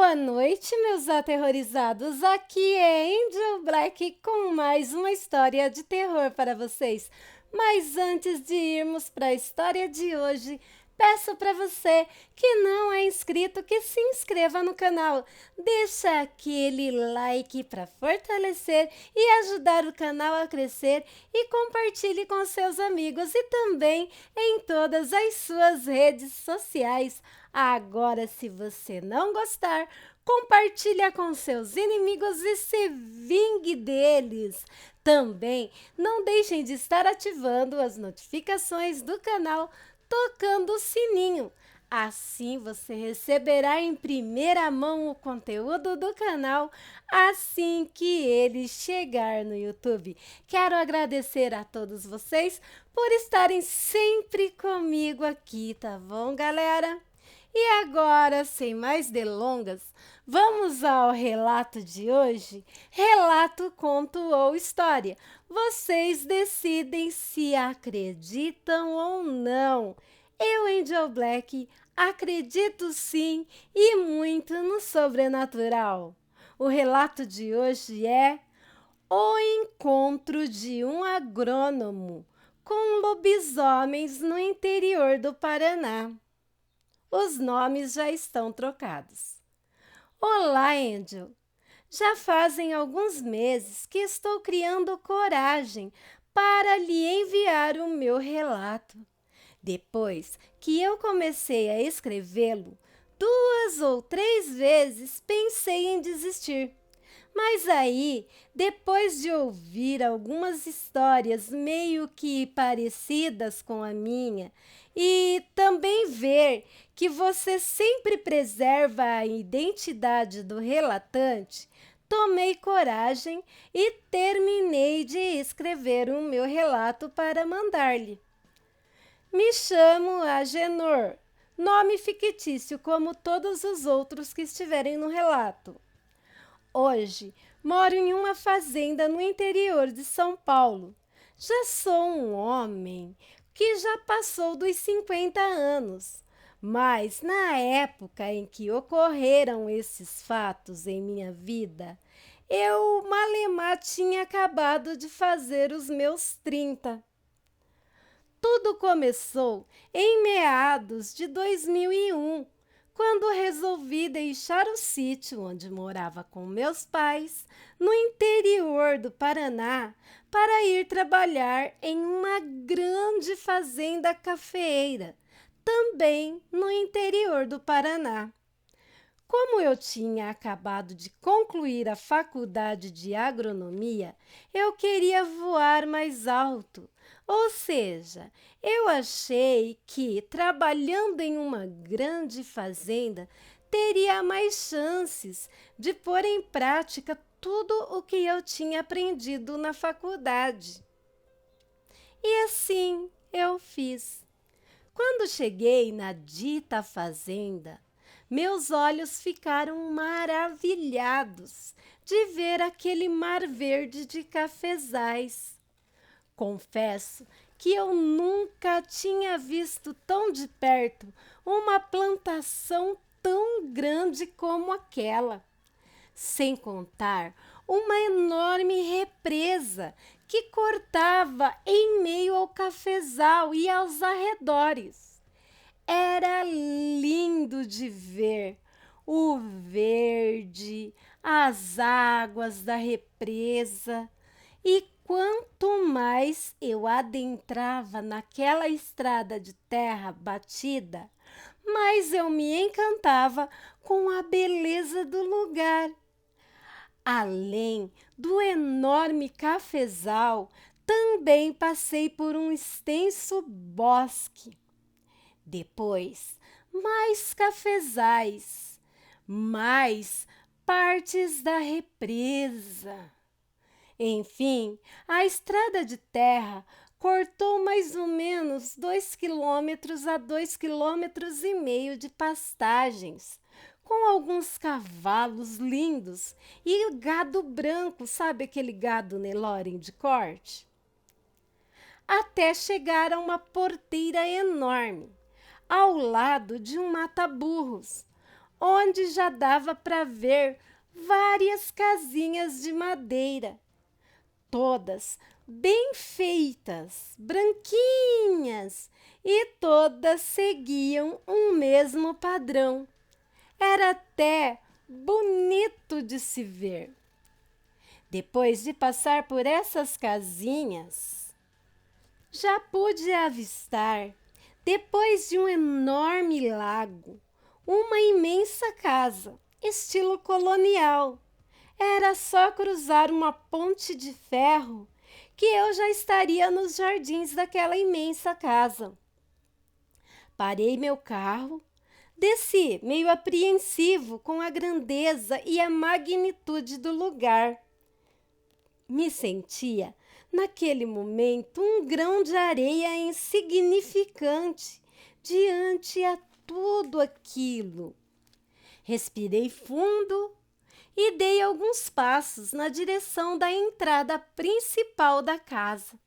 Boa noite, meus aterrorizados. Aqui é Angel Black com mais uma história de terror para vocês. Mas antes de irmos para a história de hoje, peço para você que não é inscrito que se inscreva no canal. Deixa aquele like para fortalecer e ajudar o canal a crescer e compartilhe com seus amigos e também em todas as suas redes sociais. Agora, se você não gostar, compartilha com seus inimigos e se vingue deles. Também não deixem de estar ativando as notificações do canal, tocando o sininho. Assim você receberá em primeira mão o conteúdo do canal assim que ele chegar no YouTube. Quero agradecer a todos vocês por estarem sempre comigo aqui, tá bom, galera? E agora, sem mais delongas, vamos ao relato de hoje? Relato, conto ou história? Vocês decidem se acreditam ou não. Eu, Angel Black, acredito sim e muito no sobrenatural. O relato de hoje é O Encontro de um Agrônomo com Lobisomens no interior do Paraná. Os nomes já estão trocados. Olá, Angel. Já fazem alguns meses que estou criando coragem para lhe enviar o meu relato. Depois que eu comecei a escrevê-lo, 2 ou 3 vezes pensei em desistir. Mas aí, depois de ouvir algumas histórias meio que parecidas com a minha e também ver que você sempre preserva a identidade do relatante, tomei coragem e terminei de escrever o meu relato para mandar-lhe. Me chamo Agenor, nome fictício como todos os outros que estiverem no relato. Hoje, moro em uma fazenda no interior de São Paulo. Já sou um homem que já passou dos 50 anos. Mas na época em que ocorreram esses fatos em minha vida, eu malemar tinha acabado de fazer os meus 30. Tudo começou em meados de 2001, quando resolvi deixar o sítio onde morava com meus pais, no interior do Paraná, para ir trabalhar em uma grande fazenda cafeeira, também no interior do Paraná. Como eu tinha acabado de concluir a faculdade de agronomia, eu queria voar mais alto. Ou seja, eu achei que, trabalhando em uma grande fazenda, teria mais chances de pôr em prática tudo o que eu tinha aprendido na faculdade. E assim eu fiz. Quando cheguei na dita fazenda, meus olhos ficaram maravilhados de ver aquele mar verde de cafezais. Confesso que eu nunca tinha visto tão de perto uma plantação tão grande como aquela. Sem contar uma enorme represa que cortava em meio ao cafezal e aos arredores. Era lindo de ver o verde, as águas da represa. E quanto mais eu adentrava naquela estrada de terra batida, mais eu me encantava com a beleza do lugar. Além do enorme cafezal, também passei por um extenso bosque. Depois, mais cafezais, mais partes da represa. Enfim, a estrada de terra cortou mais ou menos 2 quilômetros a 2,5 km de pastagens, com alguns cavalos lindos e gado branco, sabe aquele gado Nelore de corte? Até chegar a uma porteira enorme, ao lado de um mata-burros, onde já dava para ver várias casinhas de madeira, todas bem feitas, branquinhas, e todas seguiam um mesmo padrão. Era até bonito de se ver. Depois de passar por essas casinhas, já pude avistar, depois de um enorme lago, uma imensa casa, estilo colonial. Era só cruzar uma ponte de ferro que eu já estaria nos jardins daquela imensa casa. Parei meu carro, desci meio apreensivo com a grandeza e a magnitude do lugar. Me sentia, naquele momento, um grão de areia insignificante diante a tudo aquilo. Respirei fundo e dei alguns passos na direção da entrada principal da casa.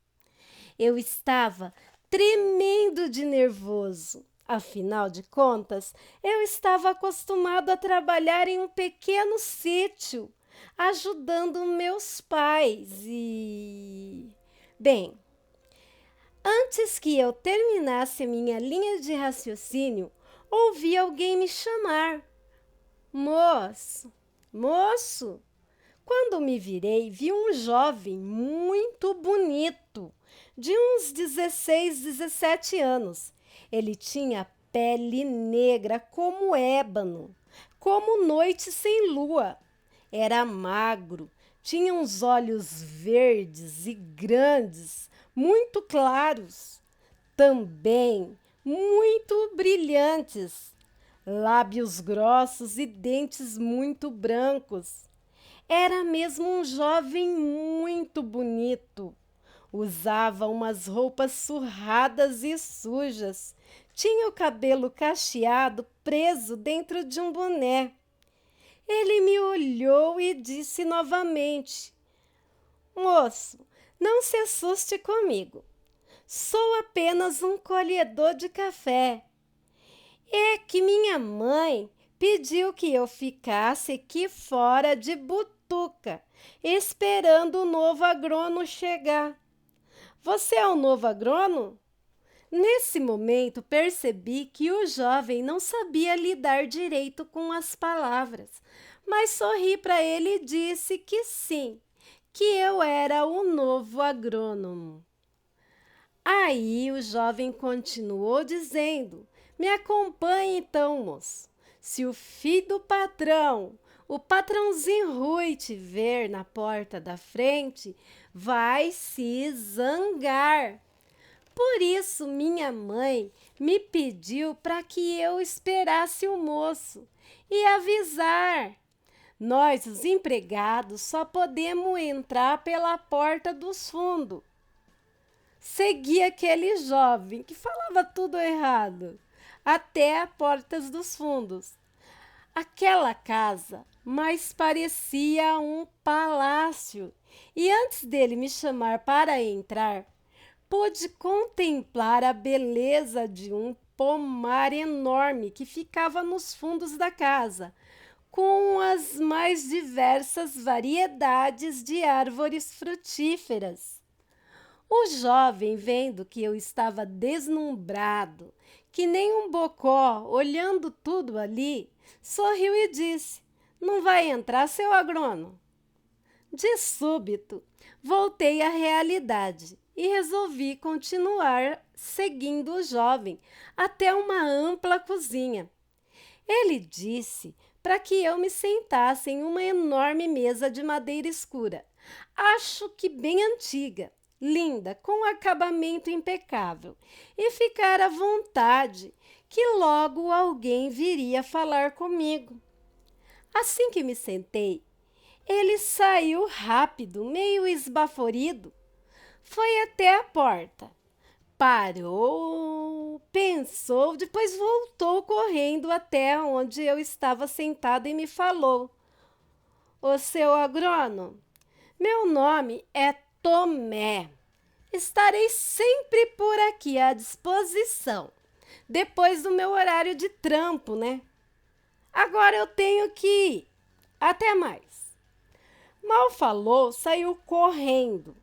Eu estava tremendo de nervoso. Afinal de contas, eu estava acostumado a trabalhar em um pequeno sítio, ajudando meus pais Bem, antes que eu terminasse minha linha de raciocínio, ouvi alguém me chamar. Moço, moço! Quando me virei, vi um jovem muito bonito, de uns 16, 17 anos. Ele tinha pele negra como ébano, como noite sem lua. Era magro, tinha uns olhos verdes e grandes, muito claros, também muito brilhantes, lábios grossos e dentes muito brancos. Era mesmo um jovem muito bonito. Usava umas roupas surradas e sujas. Tinha o cabelo cacheado preso dentro de um boné. Ele me olhou e disse novamente: Moço, não se assuste comigo. Sou apenas um colhedor de café. É que minha mãe pediu que eu ficasse aqui fora de butuca, esperando o novo agrônomo chegar. Você é o novo agrônomo? Nesse momento, percebi que o jovem não sabia lidar direito com as palavras, mas sorri para ele e disse que sim, que eu era o novo agrônomo. Aí o jovem continuou dizendo: Me acompanhe então, moço. Se o filho do patrão, o patrãozinho Rui, te ver na porta da frente, vai se zangar. Por isso, minha mãe me pediu para que eu esperasse o moço e avisar. Nós, os empregados, só podemos entrar pela porta dos fundos. Segui aquele jovem que falava tudo errado, até a porta dos fundos. Aquela casa mais parecia um palácio, e antes dele me chamar para entrar, pude contemplar a beleza de um pomar enorme que ficava nos fundos da casa, com as mais diversas variedades de árvores frutíferas. O jovem, vendo que eu estava deslumbrado, que nem um bocó, olhando tudo ali, sorriu e disse: Não vai entrar, seu agrônomo? De súbito, voltei à realidade e resolvi continuar seguindo o jovem até uma ampla cozinha. Ele disse para que eu me sentasse em uma enorme mesa de madeira escura, acho que bem antiga, linda, com acabamento impecável, e ficar à vontade, que logo alguém viria falar comigo. Assim que me sentei, ele saiu rápido, meio esbaforido. Foi até a porta. Parou, pensou, depois voltou correndo até onde eu estava sentada e me falou: Ô seu agrônomo, meu nome é Tomé. Estarei sempre por aqui à disposição, depois do meu horário de trampo, né? Agora eu tenho que ir. Até mais. Mal falou, saiu correndo,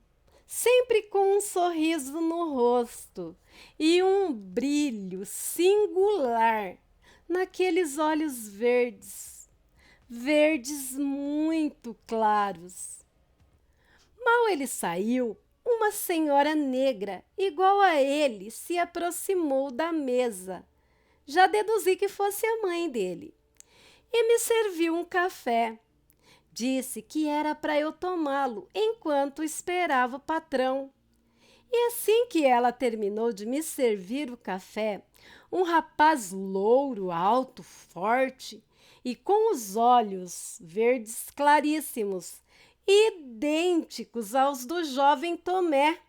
sempre com um sorriso no rosto e um brilho singular naqueles olhos verdes, verdes muito claros. Mal ele saiu, uma senhora negra, igual a ele, se aproximou da mesa. Já deduzi que fosse a mãe dele. E me serviu um café. Disse que era para eu tomá-lo enquanto esperava o patrão. E assim que ela terminou de me servir o café, um rapaz louro, alto, forte e com os olhos verdes claríssimos, idênticos aos do jovem Tomé,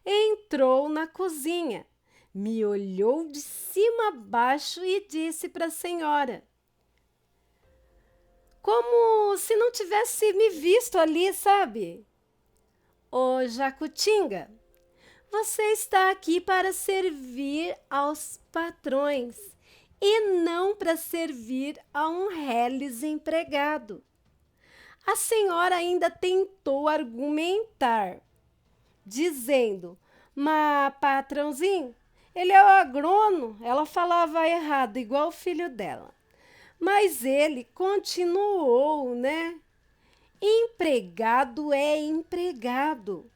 entrou na cozinha, me olhou de cima a baixo e disse para a senhora, como se não tivesse me visto ali, sabe? Ô Jacutinga, você está aqui para servir aos patrões e não para servir a um reles empregado. A senhora ainda tentou argumentar, dizendo, mas patrãozinho, ele é o agrônomo. Ela falava errado, igual o filho dela. Mas ele continuou, né? Empregado é empregado.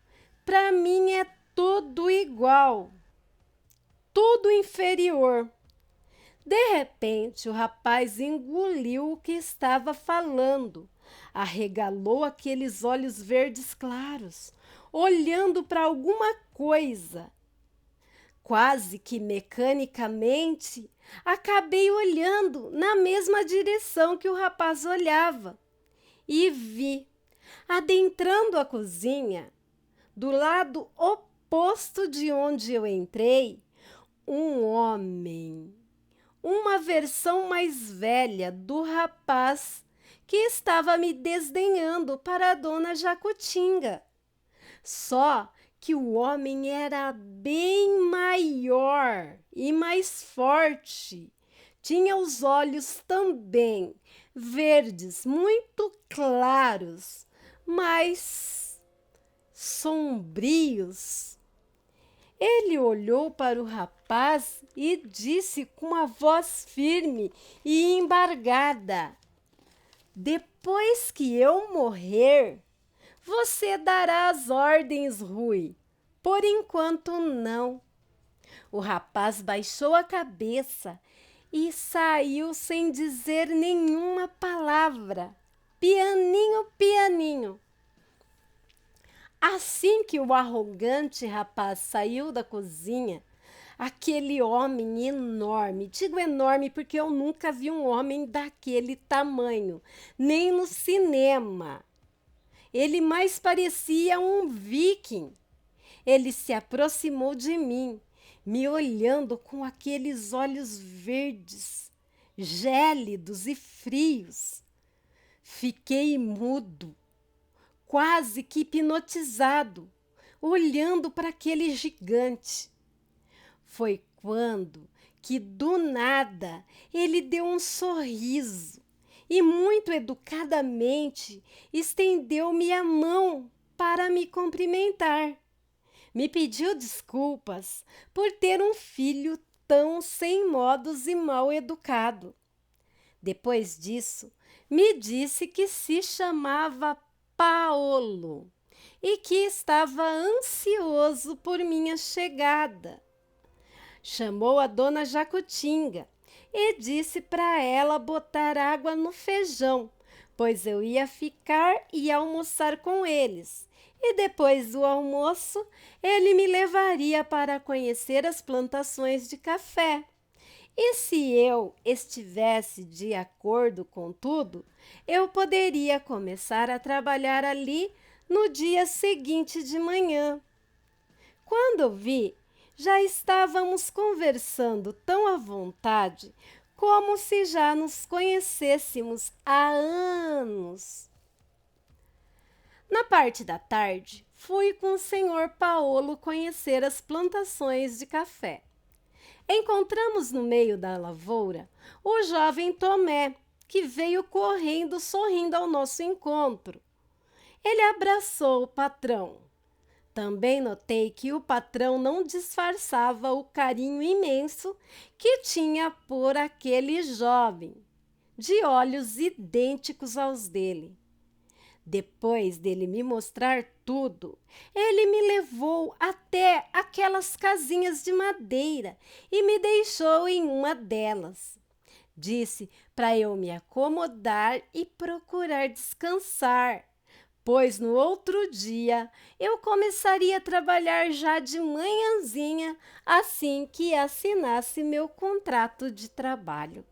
Para mim é tudo igual, tudo inferior. De repente, o rapaz engoliu o que estava falando, arregalou aqueles olhos verdes claros, olhando para alguma coisa. Quase que mecanicamente, acabei olhando na mesma direção que o rapaz olhava e vi, adentrando a cozinha, do lado oposto de onde eu entrei, um homem, uma versão mais velha do rapaz que estava me desdenhando para a dona Jacutinga. Só que o homem era bem maior e mais forte. Tinha os olhos também verdes, muito claros, mas sombrios. Ele olhou para o rapaz e disse com uma voz firme e embargada: depois que eu morrer, você dará as ordens, Rui. Por enquanto, não. O rapaz baixou a cabeça e saiu sem dizer nenhuma palavra. Pianinho, pianinho. Assim que o arrogante rapaz saiu da cozinha, aquele homem enorme, digo enorme porque eu nunca vi um homem daquele tamanho, nem no cinema. Ele mais parecia um viking. Ele se aproximou de mim, me olhando com aqueles olhos verdes, gélidos e frios. Fiquei mudo, quase que hipnotizado, olhando para aquele gigante. Foi quando que, do nada, ele deu um sorriso e, muito educadamente, estendeu-me a mão para me cumprimentar. Me pediu desculpas por ter um filho tão sem modos e mal educado. Depois disso, me disse que se chamava Paolo e que estava ansioso por minha chegada. Chamou a dona Jacutinga e disse para ela botar água no feijão, pois eu ia ficar e almoçar com eles. E depois do almoço, ele me levaria para conhecer as plantações de café. E se eu estivesse de acordo com tudo, eu poderia começar a trabalhar ali no dia seguinte de manhã. Quando eu vi, já estávamos conversando tão à vontade como se já nos conhecêssemos há anos. Na parte da tarde, fui com o senhor Paolo conhecer as plantações de café. Encontramos no meio da lavoura o jovem Tomé, que veio correndo, sorrindo ao nosso encontro. Ele abraçou o patrão. Também notei que o patrão não disfarçava o carinho imenso que tinha por aquele jovem, de olhos idênticos aos dele. Depois dele me mostrar tudo, ele me levou até aquelas casinhas de madeira e me deixou em uma delas. Disse para eu me acomodar e procurar descansar, pois no outro dia eu começaria a trabalhar já de manhãzinha, assim que assinasse meu contrato de trabalho.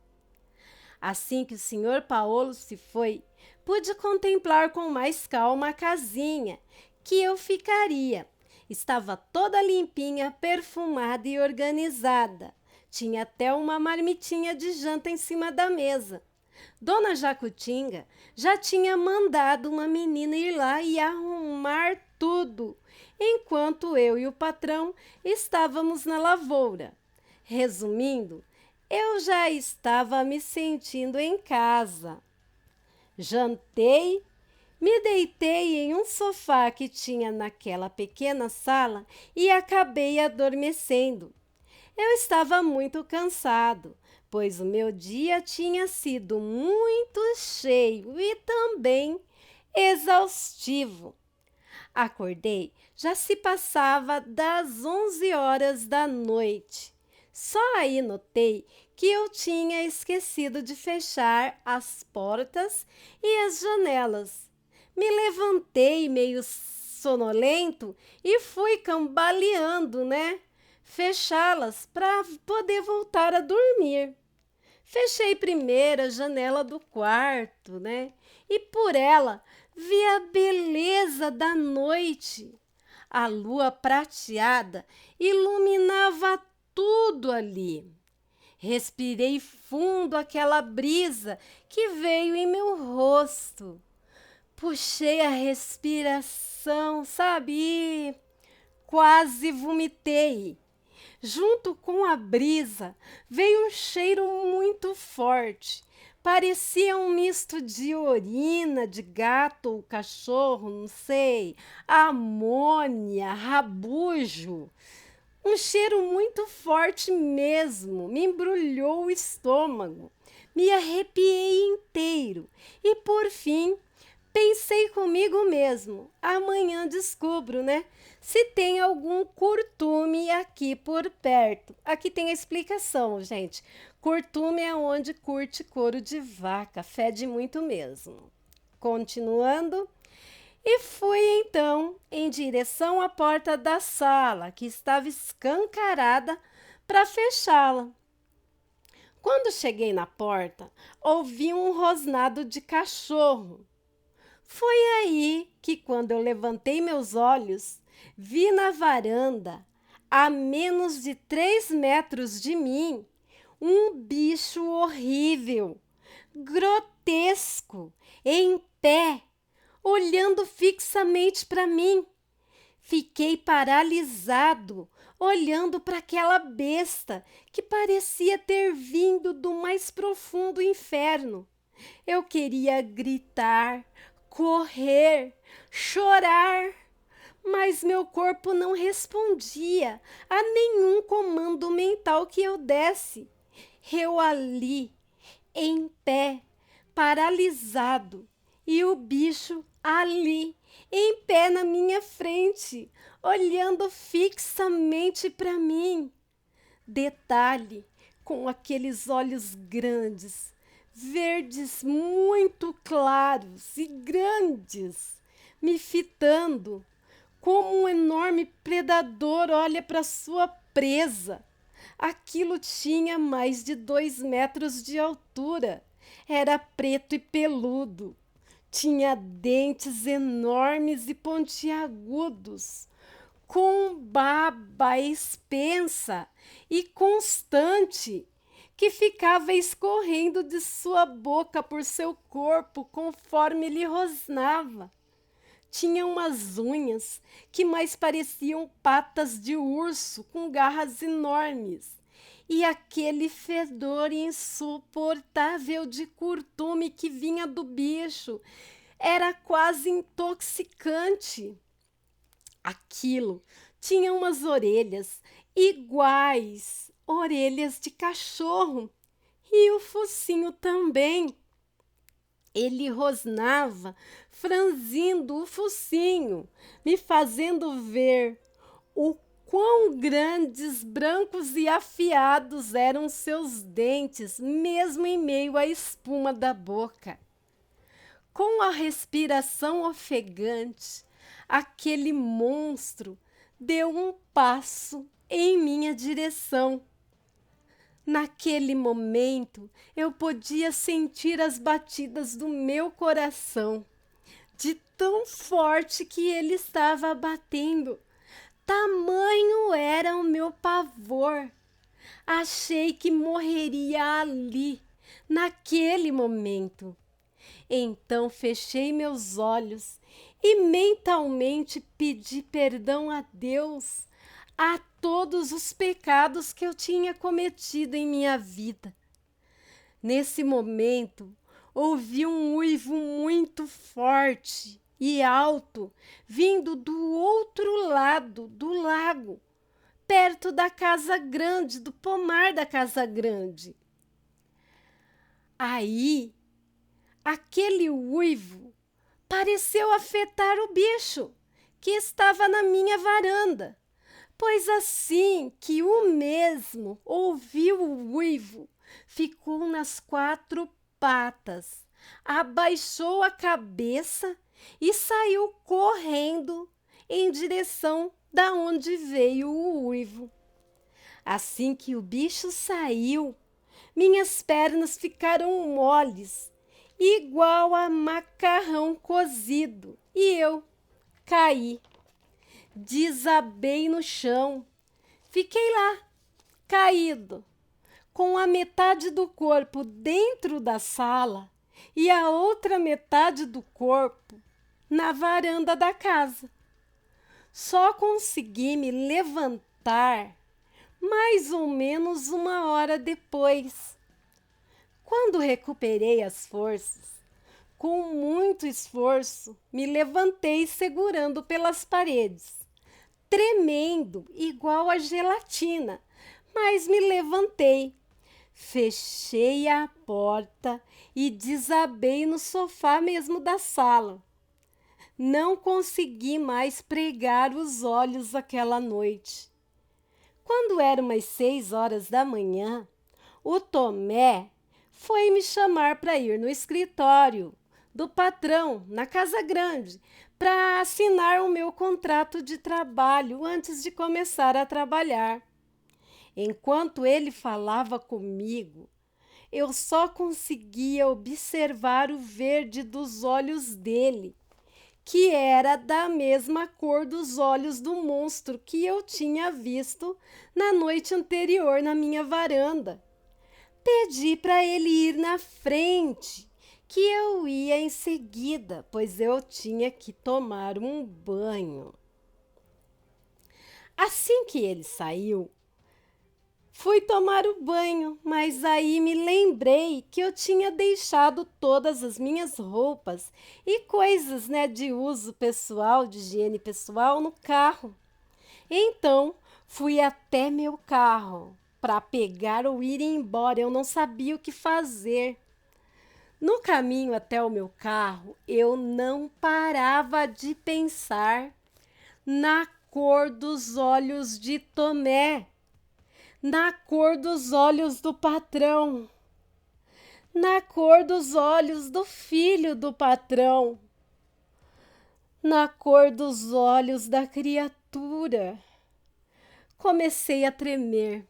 Assim que o senhor Paulo se foi, pude contemplar com mais calma a casinha que eu ficaria. Estava toda limpinha, perfumada e organizada. Tinha até uma marmitinha de janta em cima da mesa. Dona Jacutinga já tinha mandado uma menina ir lá e arrumar tudo, enquanto eu e o patrão estávamos na lavoura. Resumindo, eu já estava me sentindo em casa. Jantei, me deitei em um sofá que tinha naquela pequena sala e acabei adormecendo. Eu estava muito cansado, pois o meu dia tinha sido muito cheio e também exaustivo. Acordei, já se passava das 11 horas da noite. Só aí notei que eu tinha esquecido de fechar as portas e as janelas. Me levantei meio sonolento e fui cambaleando, fechá-las para poder voltar a dormir. Fechei primeiro a janela do quarto, e por ela vi a beleza da noite. A lua prateada iluminava tudo ali. Respirei fundo aquela brisa que veio em meu rosto. Puxei a respiração, sabe? E quase vomitei. Junto com a brisa veio um cheiro muito forte. Parecia um misto de urina de gato ou cachorro, não sei, amônia, rabujo. Um cheiro muito forte mesmo, me embrulhou o estômago, me arrepiei inteiro e, por fim, pensei comigo mesmo, amanhã descubro, se tem algum curtume aqui por perto. Aqui tem a explicação, gente. Curtume é onde curte couro de vaca, fede muito mesmo. Continuando. E fui então em direção à porta da sala, que estava escancarada, para fechá-la. Quando cheguei na porta, ouvi um rosnado de cachorro. Foi aí que, quando eu levantei meus olhos, vi na varanda, a menos de 3 metros de mim, um bicho horrível, grotesco, em pé, olhando fixamente para mim. Fiquei paralisado, olhando para aquela besta que parecia ter vindo do mais profundo inferno. Eu queria gritar, correr, chorar, mas meu corpo não respondia a nenhum comando mental que eu desse. Eu ali, em pé, paralisado, e o bicho ali, em pé na minha frente, olhando fixamente para mim. Detalhe, com aqueles olhos grandes, verdes muito claros e grandes, me fitando, como um enorme predador olha para sua presa. Aquilo tinha mais de 2 metros de altura, era preto e peludo. Tinha dentes enormes e pontiagudos, com baba espessa e constante, que ficava escorrendo de sua boca por seu corpo conforme ele rosnava. Tinha umas unhas que mais pareciam patas de urso com garras enormes e aquele fedor insuportável de curtume que vinha do bicho era quase intoxicante. Aquilo tinha umas orelhas iguais, orelhas de cachorro, e o focinho também. Ele rosnava, franzindo o focinho, me fazendo ver o quão grandes, brancos e afiados eram seus dentes, mesmo em meio à espuma da boca. Com a respiração ofegante, aquele monstro deu um passo em minha direção. Naquele momento, eu podia sentir as batidas do meu coração, de tão forte que ele estava batendo. Tamanho era o meu pavor. Achei que morreria ali, naquele momento. Então fechei meus olhos e mentalmente pedi perdão a Deus a todos os pecados que eu tinha cometido em minha vida. Nesse momento, ouvi um uivo muito forte e alto vindo do outro lado do lago, perto da casa grande, do pomar da casa grande. Aí, aquele uivo pareceu afetar o bicho que estava na minha varanda, pois assim que o mesmo ouviu o uivo, ficou nas 4 patas, abaixou a cabeça e saiu correndo em direção da onde veio o uivo. Assim que o bicho saiu, minhas pernas ficaram moles, igual a macarrão cozido, e eu caí. Desabei no chão. Fiquei lá, caído, com a metade do corpo dentro da sala e a outra metade do corpo na varanda da casa. Só consegui me levantar mais ou menos 1 hora depois. Quando recuperei as forças, com muito esforço, me levantei segurando pelas paredes, tremendo igual a gelatina, mas me levantei. Fechei a porta e desabei no sofá mesmo da sala. Não consegui mais pregar os olhos aquela noite. Quando eram umas 6 horas da manhã, o Tomé foi me chamar para ir no escritório do patrão, na Casa Grande, para assinar o meu contrato de trabalho antes de começar a trabalhar. Enquanto ele falava comigo, eu só conseguia observar o verde dos olhos dele, que era da mesma cor dos olhos do monstro que eu tinha visto na noite anterior na minha varanda. Pedi para ele ir na frente, que eu ia em seguida, pois eu tinha que tomar um banho. Assim que ele saiu, fui tomar o banho, mas aí me lembrei que eu tinha deixado todas as minhas roupas e coisas, de uso pessoal, de higiene pessoal, no carro. Então, fui até meu carro para pegar ou ir embora. Eu não sabia o que fazer. No caminho até o meu carro, eu não parava de pensar na cor dos olhos de Tomé, na cor dos olhos do patrão, na cor dos olhos do filho do patrão, na cor dos olhos da criatura. Comecei a tremer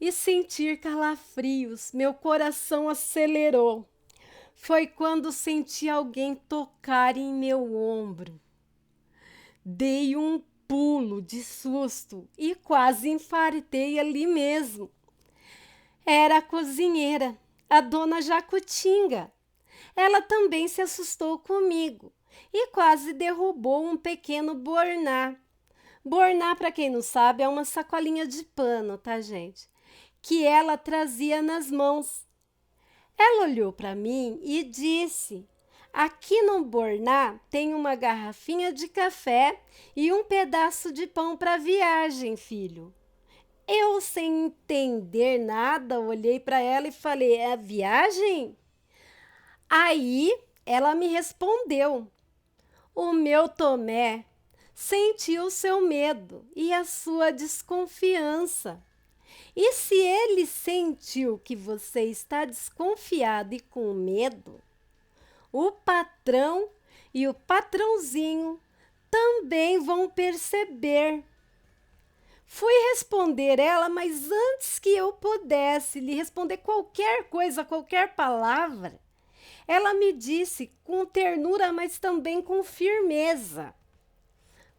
e sentir calafrios. Meu coração acelerou. Foi quando senti alguém tocar em meu ombro. Dei um pulo de susto e quase infartei ali mesmo. Era a cozinheira, a dona Jacutinga. Ela também se assustou comigo e quase derrubou um pequeno borná. Borná, para quem não sabe, é uma sacolinha de pano, tá, gente? que ela trazia nas mãos. Ela olhou para mim e disse: aqui no Borná tem uma garrafinha de café e um pedaço de pão para viagem, filho. Eu, sem entender nada, olhei para ela e falei: é viagem? Aí ela me respondeu: o meu Tomé sentiu seu medo e a sua desconfiança. E se ele sentiu que você está desconfiado e com medo, o patrão e o patrãozinho também vão perceber. Fui responder ela, mas antes que eu pudesse lhe responder qualquer coisa, qualquer palavra, ela me disse com ternura, mas também com firmeza: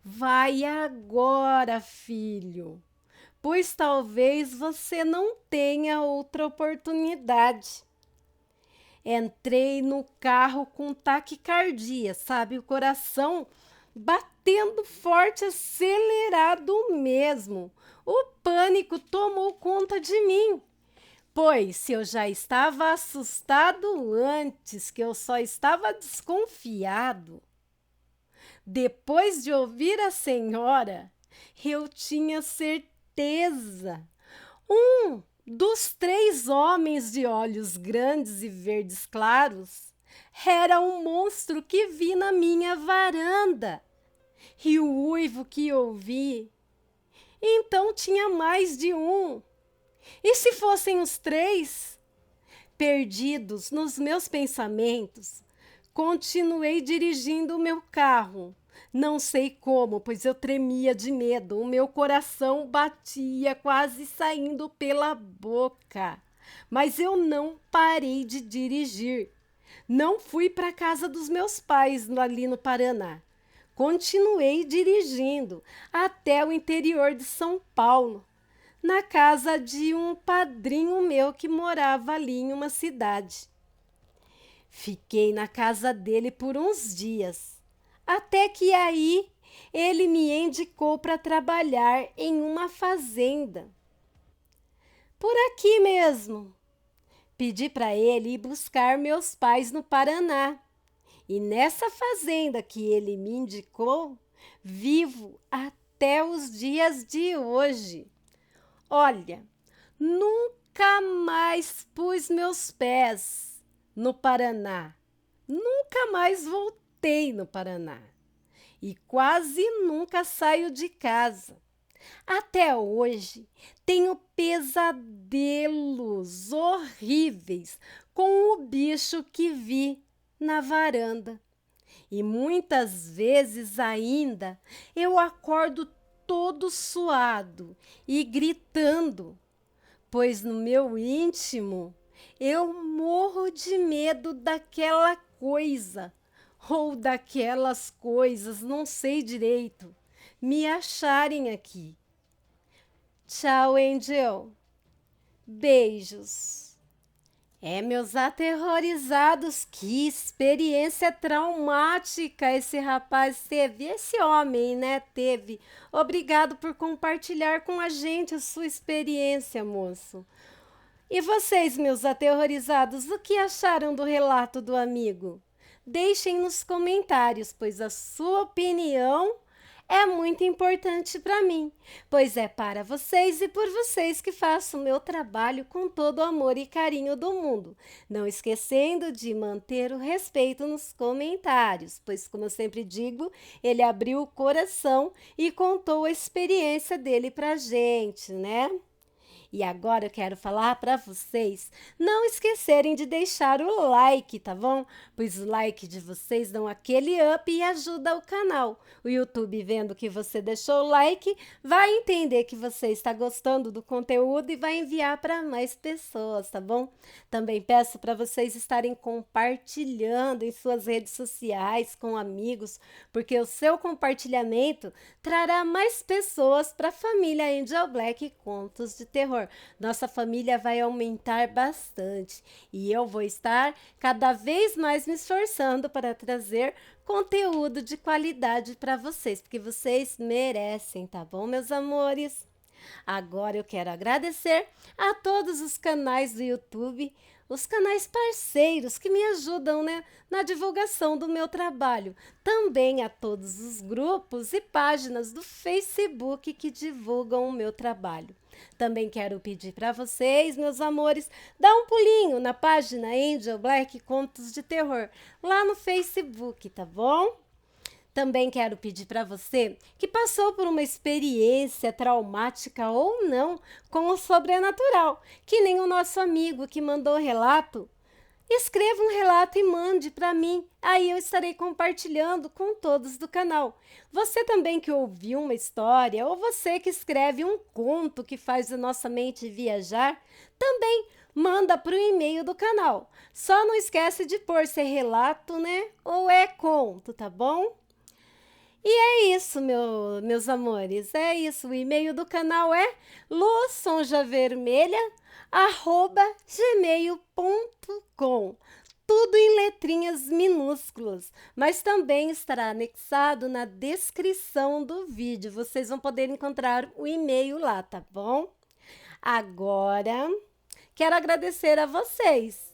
vai agora, filho, pois talvez você não tenha outra oportunidade. Entrei no carro com taquicardia, sabe? O coração batendo forte, acelerado mesmo. O pânico tomou conta de mim. Pois se eu já estava assustado antes, que eu só estava desconfiado, depois de ouvir a senhora, eu tinha certeza. Um dos 3 homens de olhos grandes e verdes claros era um monstro que vi na minha varanda. E o uivo que ouvi, então tinha mais de um. E se fossem os 3? Perdidos nos meus pensamentos, continuei dirigindo o meu carro. Não sei como, pois eu tremia de medo. O meu coração batia quase saindo pela boca. Mas eu não parei de dirigir. Não fui para a casa dos meus pais ali no Paraná. Continuei dirigindo até o interior de São Paulo, na casa de um padrinho meu que morava ali em uma cidade. Fiquei na casa dele por uns dias, até que aí ele me indicou para trabalhar em uma fazenda. Por aqui mesmo. Pedi para ele ir buscar meus pais no Paraná. E nessa fazenda que ele me indicou, vivo até os dias de hoje. Olha, nunca mais pus meus pés no Paraná. Nunca mais voltei no Paraná. E quase nunca saio de casa. Até hoje tenho pesadelos horríveis com o bicho que vi na varanda. E muitas vezes ainda eu acordo todo suado e gritando, pois no meu íntimo eu morro de medo daquela coisa ou daquelas coisas, não sei direito, me acharem aqui. Tchau, Angel. Beijos. Meus aterrorizados, que experiência traumática esse rapaz teve, esse homem, né, teve. Obrigado por compartilhar com a gente a sua experiência, moço. E vocês, meus aterrorizados, o que acharam do relato do amigo? Deixem nos comentários, pois a sua opinião é muito importante para mim, pois é para vocês e por vocês que faço o meu trabalho com todo o amor e carinho do mundo. Não esquecendo de manter o respeito nos comentários, pois, como eu sempre digo, ele abriu o coração e contou a experiência dele pra gente, né? E agora eu quero falar para vocês não esquecerem de deixar o like, tá bom? Pois o like de vocês dão aquele up e ajuda o canal. O YouTube, vendo que você deixou o like, vai entender que você está gostando do conteúdo e vai enviar para mais pessoas, tá bom? Também peço para vocês estarem compartilhando em suas redes sociais com amigos, porque o seu compartilhamento trará mais pessoas para a família Angel Black Contos de Terror. Nossa família vai aumentar bastante e eu vou estar cada vez mais me esforçando para trazer conteúdo de qualidade para vocês, porque vocês merecem, tá bom, meus amores? Agora eu quero agradecer a todos os canais do YouTube, os canais parceiros que me ajudam, né, na divulgação do meu trabalho. Também a todos os grupos e páginas do Facebook que divulgam o meu trabalho. Também quero pedir para vocês, meus amores, dar um pulinho na página Angel Black Contos de Terror, lá no Facebook, tá bom? Também quero pedir para você que passou por uma experiência traumática ou não com o sobrenatural, que nem o nosso amigo que mandou o relato. Escreva um relato e mande para mim, aí eu estarei compartilhando com todos do canal. Você também que ouviu uma história ou você que escreve um conto que faz a nossa mente viajar, também manda para o e-mail do canal. Só não esquece de pôr se é relato, né? Ou é conto, tá bom? E é isso, meus amores, é isso. O e-mail do canal é luçonjavermelha@gmail.com. Tudo em letrinhas minúsculas, mas também estará anexado na descrição do vídeo. Vocês vão poder encontrar o e-mail lá, tá bom? Agora, quero agradecer a vocês.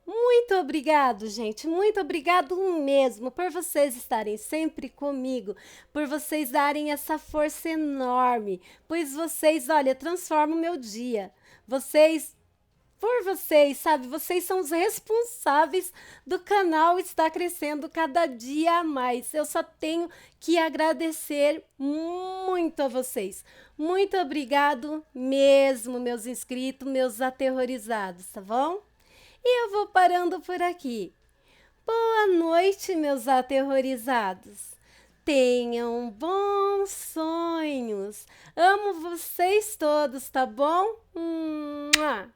Muito obrigado, gente. Muito obrigado mesmo por vocês estarem sempre comigo, por vocês darem essa força enorme, pois vocês, olha, transformam o meu dia. Por vocês, sabe? Vocês são os responsáveis do canal estar crescendo cada dia a mais. Eu só tenho que agradecer muito a vocês. Muito obrigado mesmo, meus inscritos, meus aterrorizados, tá bom? E eu vou parando por aqui. Boa noite, meus aterrorizados. Tenham bons sonhos. Amo vocês todos, tá bom? Mua!